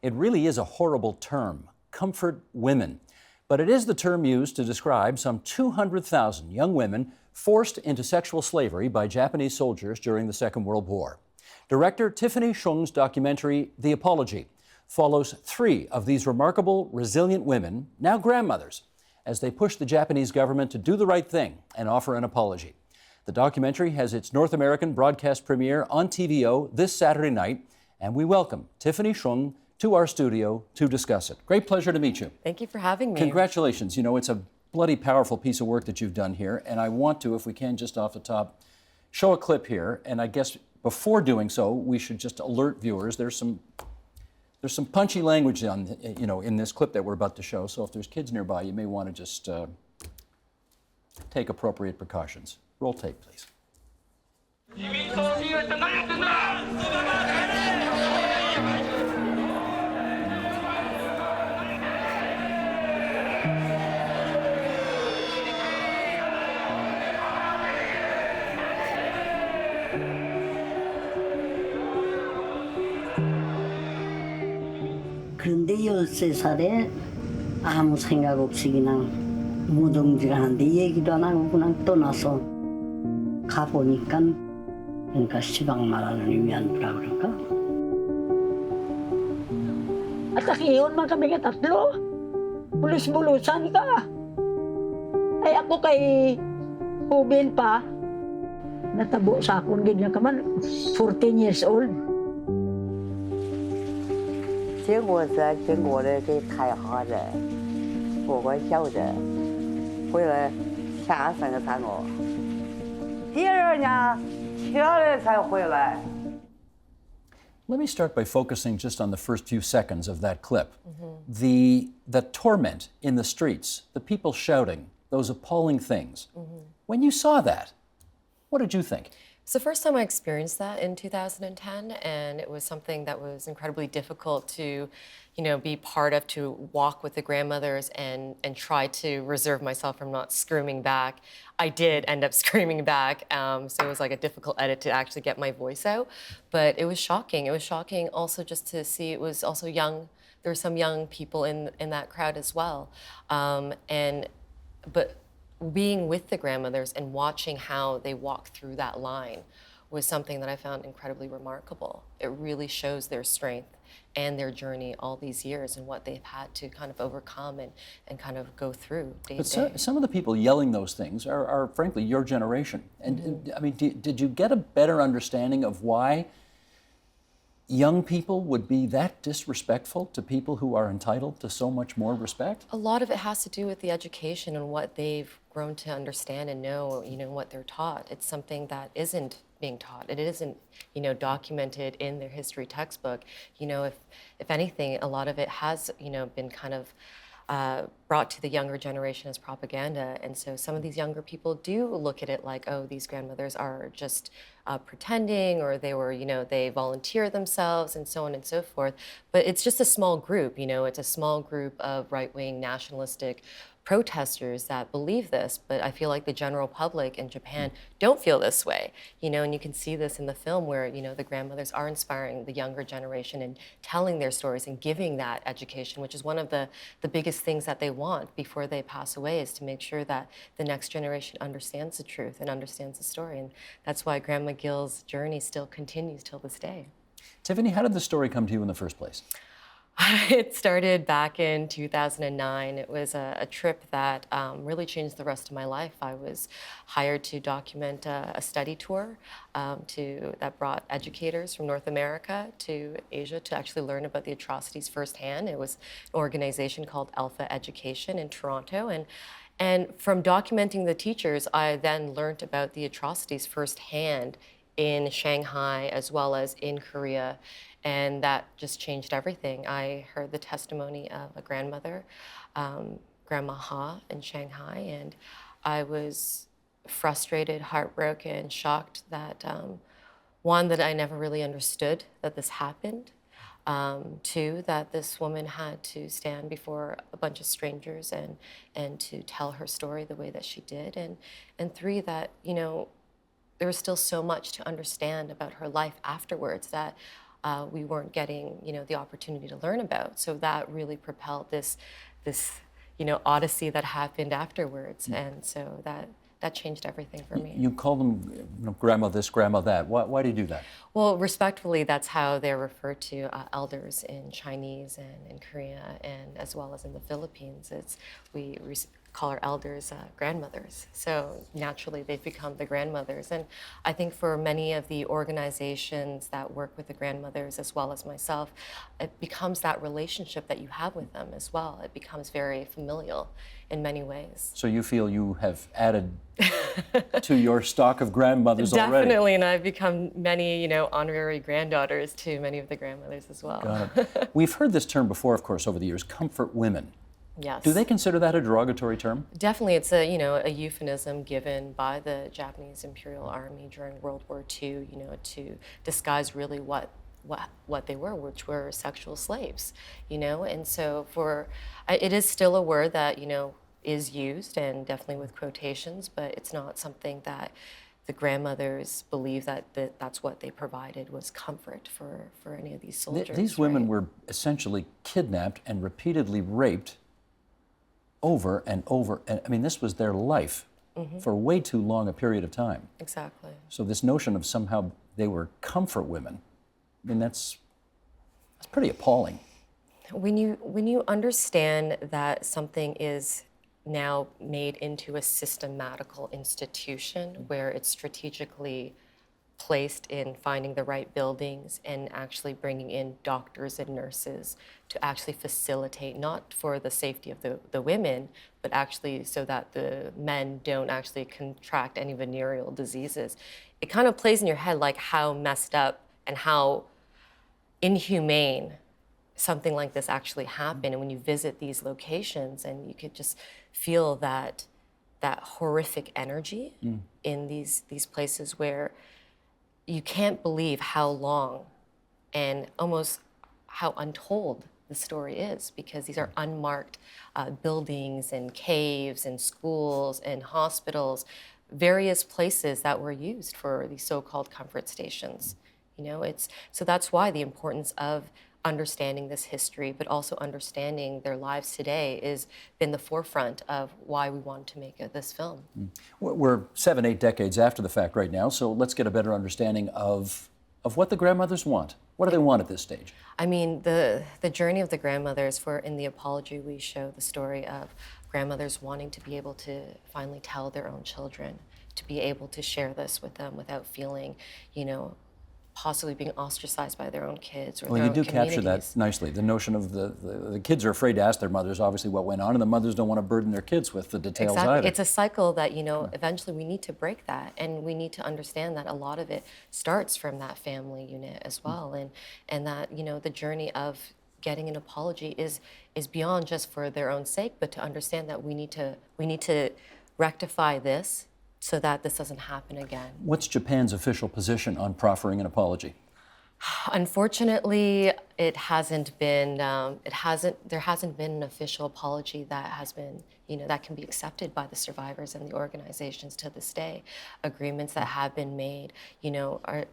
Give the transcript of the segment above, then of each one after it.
It really is a horrible term, comfort women. But it is the term used to describe some 200,000 young women forced into sexual slavery by Japanese soldiers during the Second World War. Director Tiffany Hsiung's documentary, The Apology, follows 3 of these remarkable, resilient women, now grandmothers, as they push the Japanese government to do the right thing and offer an apology. The documentary has its North American broadcast premiere on TVO this Saturday night, and we welcome Tiffany Hsiung to our studio to discuss it. Great pleasure to meet you. Thank you for having me. Congratulations. You know, it's a bloody powerful piece of work that you've done here, and I want to, if we can, just off the top, show a clip here, and I guess before doing so, we should just alert viewers. There's some punchy language in this clip that we're about to show, so if there's kids nearby, you may want to just take appropriate precautions. Roll tape, please. 그런데 13살에 아무 생각 없이 그냥 무동질하는데 얘기도 안 하고 그냥 떠나서 가보니까 그러니까 시방 말하는 의미한다라 그럴까? At nakiyon man kami katatlo. Bulis-bulusan ka. Ay ako kay Ubin pa. Natabo sa akong ganyan ka man. 14 years old. 结果是经过的给太好了，不管晓得，回来下3个3个，第2年7月才回来。 Let me start by focusing just on the first few seconds of that clip. The torment in the streets, the people shouting, those appalling things. When you saw that, what did you think? It's the first time I experienced that in 2010, and it was something that was incredibly difficult to, be part of, to walk with the grandmothers and try to reserve myself from not screaming back. I did end up screaming back, so it was like a difficult edit to actually get my voice out, but it was shocking. It was shocking also just to see it was also young. There were some young people in that crowd as well, but being with the grandmothers and watching how they walk through that line was something that I found incredibly remarkable. It really shows their strength and their journey all these years and what they've had to kind of overcome and kind of go through day to day. But some of the people yelling those things are frankly, your generation. And I mean, did you get a better understanding of why young people would be that disrespectful to people who are entitled to so much more respect? A lot of it has to do with the education and what they've grown to understand and know, what they're taught. It's something that isn't being taught. It isn't, documented in their history textbook. If anything, a lot of it has, been kind of brought to the younger generation as propaganda. And so some of these younger people do look at it like, oh, these grandmothers are just pretending, or they were, they volunteer themselves and so on and so forth. But it's just a small group, it's a small group of right-wing nationalistic protesters that believe this, but I feel like the general public in Japan don't feel this way, and you can see this in the film where, the grandmothers are inspiring the younger generation and telling their stories and giving that education, which is one of the biggest things that they want before they pass away, is to make sure that the next generation understands the truth and understands the story. And that's why Grandma Gill's journey still continues till this day. Tiffany, how did the story come to you in the first place? It started back in 2009. It was a trip that really changed the rest of my life. I was hired to document a study tour that brought educators from North America to Asia to actually learn about the atrocities firsthand. It was an organization called Alpha Education in Toronto. And from documenting the teachers, I then learned about the atrocities firsthand in Shanghai as well as in Korea. And that just changed everything. I heard the testimony of a grandmother, Grandma Ha in Shanghai, and I was frustrated, heartbroken, shocked that, one, that I never really understood that this happened, two, that this woman had to stand before a bunch of strangers and to tell her story the way that she did, and three, that, there was still so much to understand about her life afterwards that we weren't getting, the opportunity to learn about. So that really propelled this, odyssey that happened afterwards. And so that changed everything for me. You call them grandma this, grandma that. Why do you do that? Well, respectfully, that's how they're referred to, elders in Chinese and in Korea, and as well as in the Philippines. We call our elders grandmothers. So naturally, they've become the grandmothers. And I think for many of the organizations that work with the grandmothers, as well as myself, it becomes that relationship that you have with them as well. It becomes very familial in many ways. So you feel you have added to your stock of grandmothers already? Definitely, and I've become many, honorary granddaughters to many of the grandmothers as well. Got it. We've heard this term before, of course, over the years, comfort women. Yes. Do they consider that a derogatory term? Definitely, it's a euphemism given by the Japanese Imperial Army during World War II, to disguise really what they were, which were sexual slaves, And so it is still a word that, is used, and definitely with quotations, but it's not something that the grandmothers believe that's what they provided was comfort for any of these soldiers. These women right? were essentially kidnapped and repeatedly raped over and over. And I mean, this was their life for way too long a period of time. Exactly. So this notion of somehow they were comfort women, I mean, that's pretty appalling. When you understand that something is now made into a systematical institution where it's strategically placed in finding the right buildings and actually bringing in doctors and nurses to actually facilitate, not for the safety of the women, but actually so that the men don't actually contract any venereal diseases. It kind of plays in your head like how messed up and how inhumane something like this actually happened. And when you visit these locations, and you could just feel that horrific energy in these places where you can't believe how long and almost how untold the story is, because these are unmarked buildings and caves and schools and hospitals, various places that were used for these so-called comfort stations. So that's why the importance of understanding this history, but also understanding their lives today, is been the forefront of why we wanted to make this film. We're 7-8 decades after the fact right now, so let's get a better understanding of what the grandmothers want. What do they want at this stage? I mean, the journey of the grandmothers, in the apology, we show the story of grandmothers wanting to be able to finally tell their own children, to be able to share this with them without feeling, possibly being ostracized by their own kids or Well, their you own do capture that communities. nicely. The notion of the kids are afraid to ask their mothers, obviously, what went on, and the mothers don't want to burden their kids with the details Exactly. either. It's a cycle that, eventually we need to break that, and we need to understand that a lot of it starts from that family unit as well, and that, the journey of getting an apology is beyond just for their own sake, but to understand that we need to rectify this so that this doesn't happen again. What's Japan's official position on proffering an apology? Unfortunately, it hasn't been. There hasn't been an official apology that has been, that can be accepted by the survivors and the organizations to this day. Agreements that have been made, are,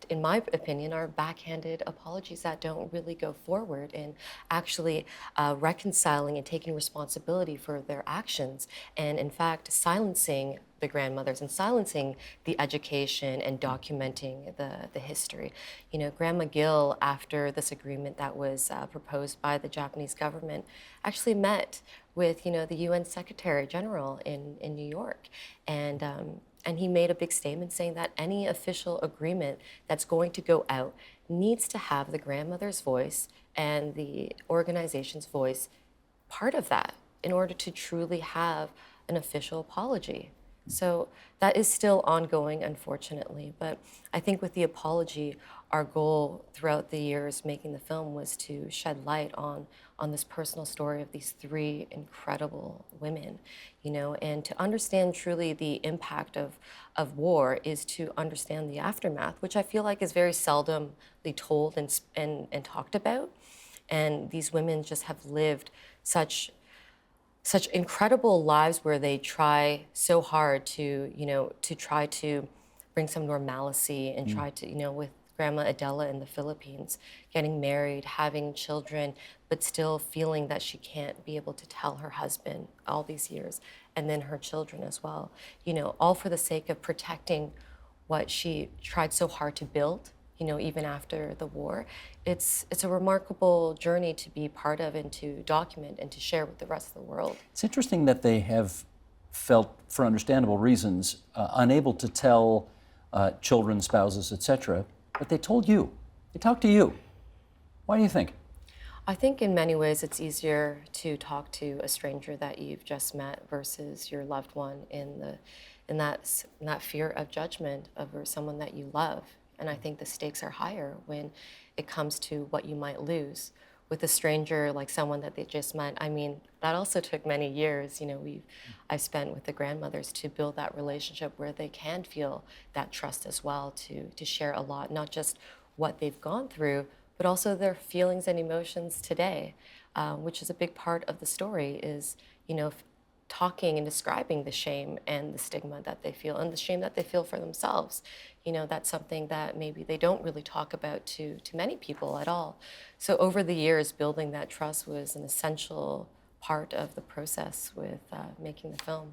in my opinion, are backhanded apologies that don't really go forward in actually reconciling and taking responsibility for their actions, and in fact silencing the grandmothers and silencing the education and documenting the history. Grandma Gill, after this agreement that was proposed by the Japanese government, actually met with, the UN Secretary General in New York. And he made a big statement saying that any official agreement that's going to go out needs to have the grandmother's voice and the organization's voice part of that in order to truly have an official apology. So that is still ongoing, unfortunately. But I think with the apology, our goal throughout the years making the film was to shed light on this personal story of these three incredible women, and to understand truly the impact of war is to understand the aftermath, which I feel like is very seldomly told and talked about. And these women just have lived such incredible lives where they try so hard to try to bring some normalcy and try to, with Grandma Adela in the Philippines, getting married, having children, but still feeling that she can't be able to tell her husband all these years, and then her children as well. All for the sake of protecting what she tried so hard to build, even after the war. It's a remarkable journey to be part of and to document and to share with the rest of the world. It's interesting that they have felt, for understandable reasons, unable to tell children, spouses, etc., but they told you. They talked to you. Why do you think? I think in many ways it's easier to talk to a stranger that you've just met versus your loved one in that fear of judgment over someone that you love. And I think the stakes are higher when it comes to what you might lose. With a stranger, like someone that they just met, I mean, that also took many years. I've spent with the grandmothers to build that relationship where they can feel that trust as well, to share a lot, not just what they've gone through, but also their feelings and emotions today, which is a big part of the story, is, talking and describing the shame and the stigma that they feel and the shame that they feel for themselves. That's something that maybe they don't really talk about to many people at all. So over the years, building that trust was an essential part of the process with making the film.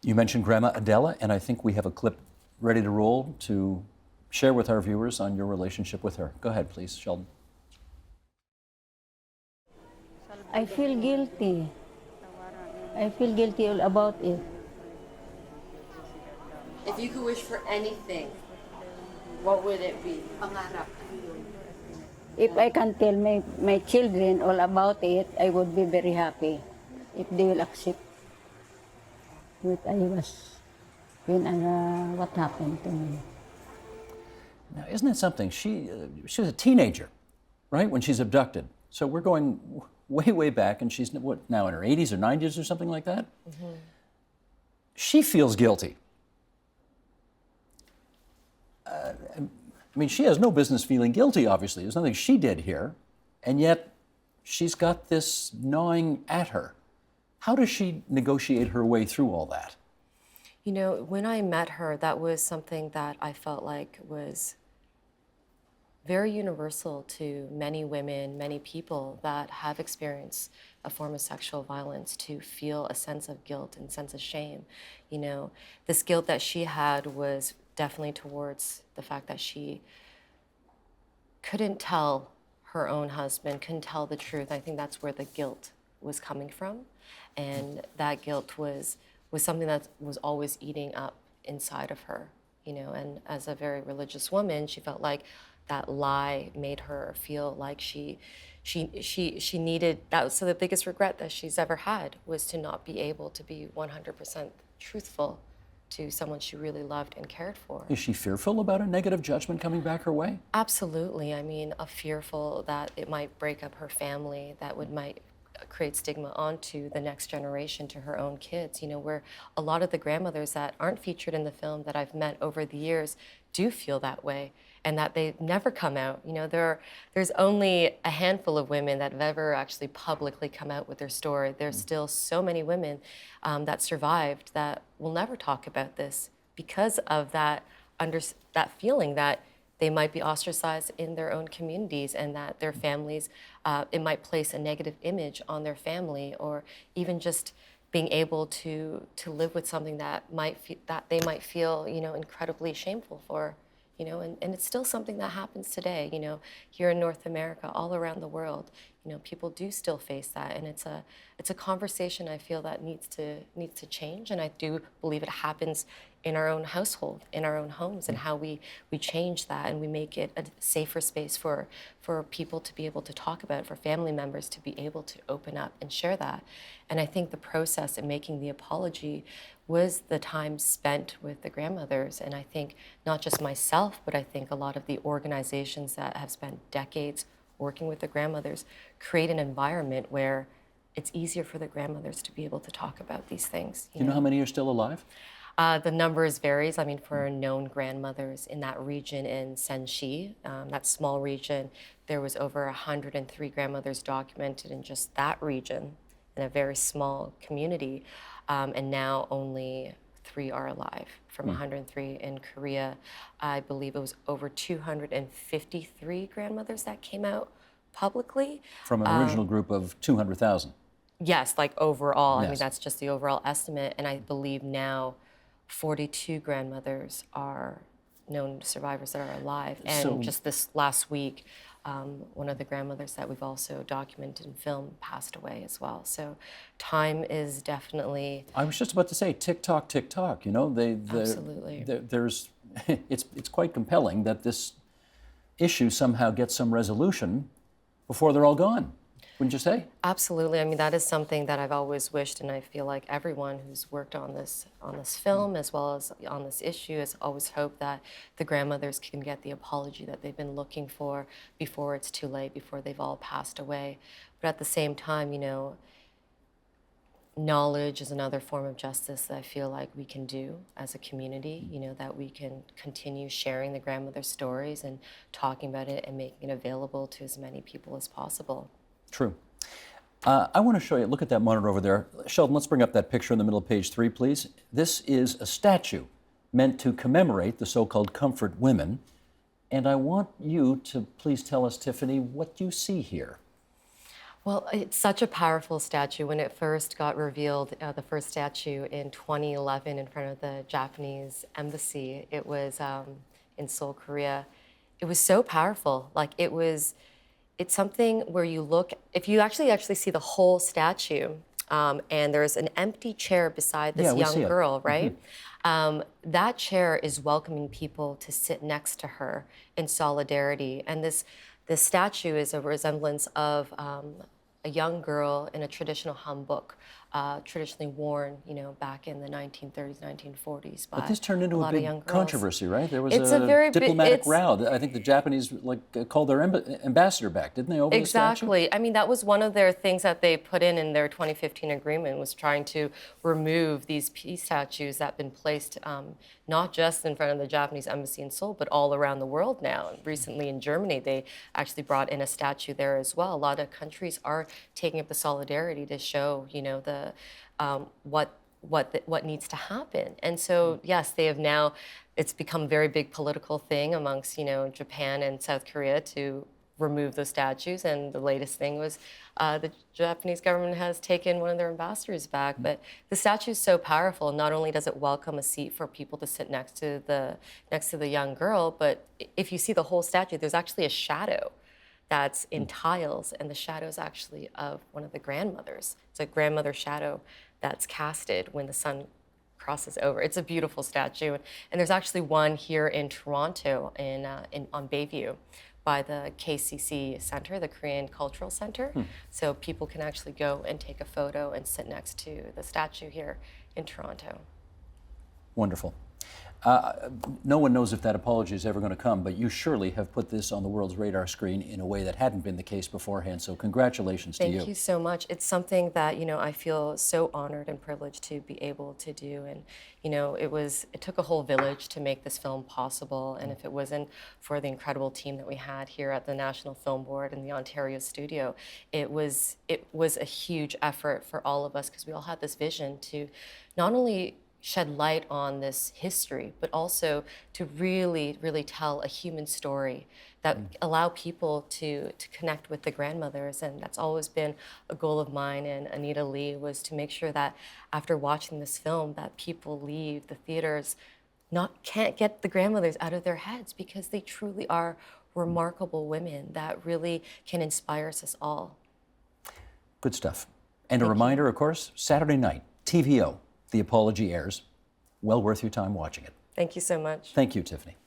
You mentioned Grandma Adela, and I think we have a clip ready to roll to share with our viewers on your relationship with her. Go ahead, please, Sheldon. I feel guilty. I feel guilty all about it. If you could wish for anything, what would it be? If I can tell my children all about it, I would be very happy if they will accept what what happened to me. Now, isn't it something? She was a teenager, right, when she's abducted. So we're going way, way back, and she's what, now in her 80s or 90s or something like that? Mm-hmm. She feels guilty. I mean, she has no business feeling guilty, obviously. There's nothing she did here, and yet she's got this gnawing at her. How does she negotiate her way through all that? When I met her, that was something that I felt like was very universal to many women, many people that have experienced a form of sexual violence, to feel a sense of guilt and sense of shame. This guilt that she had was definitely towards the fact that she couldn't tell her own husband, couldn't tell the truth. I think that's where the guilt was coming from. And that guilt was something that was always eating up inside of her, and as a very religious woman, she felt like that lie made her feel like she needed that. So the biggest regret that she's ever had was to not be able to be 100% truthful to someone she really loved and cared for. Is she fearful about a negative judgment coming back her way? Absolutely. I mean, fearful that it might break up her family, that might create stigma onto the next generation, to her own kids, where a lot of the grandmothers that aren't featured in the film that I've met over the years do feel that way, and that they never come out. There's only a handful of women that have ever actually publicly come out with their story. There's still so many women that survived that will never talk about this because of that feeling that they might be ostracized in their own communities, and that their families, it might place a negative image on their family, or even just being able to live with something that they might feel, incredibly shameful for, and it's still something that happens today, here in North America, all around the world. People do still face that, and it's a conversation I feel that needs to change, and I do believe it happens in our own household, in our own homes, and how we change that and we make it a safer space for people to be able to talk about it, for family members to be able to open up and share that. And I think the process in making the apology was the time spent with the grandmothers, and I think not just myself, but I think a lot of the organizations that have spent decades working with the grandmothers create an environment where it's easier for the grandmothers to be able to talk about these things. Do you know how many are still alive? The numbers varies. I mean, for known grandmothers in that region in Senshi, that small region, there was over 103 grandmothers documented in just that region, in a very small community, and now only 103 are alive. From 103 in Korea, I believe it was over 253 grandmothers that came out publicly. From an original group of 200,000. Yes, like overall. I mean, Yes. that's just the overall estimate. And I believe now 42 grandmothers are known survivors that are alive. And So- just this last week, one of the grandmothers that we've also documented in film passed away as well. So time is definitely, I was just about to say, tick tock, tick tock. You know, Absolutely. There's, it's quite compelling that this issue somehow gets some resolution before they're all gone. Wouldn't you say? absolutely. I mean, that is something that I've always wished, and I feel like everyone who's worked on this film as well as on this issue has always hoped that the grandmothers can get the apology that they've been looking for before it's too late, before they've all passed away. But at the same time, you know, knowledge is another form of justice that I feel like we can do as a community, you know, that we can continue sharing the grandmother stories and talking about it and making it available to as many people as possible. True. I want to show you, look at that monitor over there. Sheldon, let's bring up that picture in the middle of page 3, please. This is a statue meant to commemorate the so-called comfort women. And I want you to please tell us, Tiffany, what you see here. Well, it's such a powerful statue. When it first got revealed, the first statue in 2011 in front of the Japanese embassy, it was in Seoul, Korea. It was so powerful. Like it's something where you look, if you actually see the whole statue, and there's an empty chair beside this Yeah, we see young it. girl, right? That chair is welcoming people to sit next to her in solidarity. And this statue is a resemblance of a young girl in a traditional hanbok, traditionally worn, you know, back in the 1930s, 1940s by But this turned into a lot of big young girls. controversy, right? There was It's a a very big- diplomatic it's- row. I think the Japanese called their ambassador back, didn't they, over the statue? Exactly. I mean, that was one of their things that they put in their 2015 agreement, was trying to remove these peace statues that have been placed not just in front of the Japanese embassy in Seoul, but all around the world now. Recently in Germany, they actually brought in a statue there as well. A lot of countries are taking up the solidarity to show, you know, the what needs to happen. And so, yes, they have now, it's become a very big political thing amongst, you know, Japan and South Korea to remove those statues. And the latest thing was the Japanese government has taken one of their ambassadors back. But the statue is so powerful. Not only does it welcome a seat for people to sit next to the young girl, but if you see the whole statue, there's actually a shadow that's in tiles, and the shadow is actually of one of the grandmothers. It's a grandmother shadow that's casted when the sun crosses over. It's a beautiful statue, and there's actually one here in Toronto, on Bayview, by the KCC Center, the Korean Cultural Center. So people can actually go and take a photo and sit next to the statue here in Toronto. Wonderful. No one knows if that apology is ever going to come, but you surely have put this on the world's radar screen in a way that hadn't been the case beforehand, so congratulations to you. Thank you so much. It's something that, you know, I feel so honored and privileged to be able to do. And, you know, it took a whole village to make this film possible. And if it wasn't for the incredible team that we had here at the National Film Board and the Ontario studio, it was a huge effort for all of us, because we all had this vision to not only shed light on this history, but also to really, really tell a human story that allow people to connect with the grandmothers. And that's always been a goal of mine and Anita Lee, was to make sure that after watching this film, that people leave the theaters can't get the grandmothers out of their heads, because they truly are remarkable women that really can inspire us all. Good stuff. And a reminder, of course, Saturday night, TVO. The apology airs. Well worth your time watching it. Thank you so much. Thank you, Tiffany.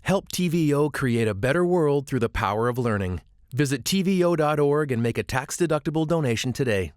Help TVO create a better world through the power of learning. Visit TVO.org and make a tax-deductible donation today.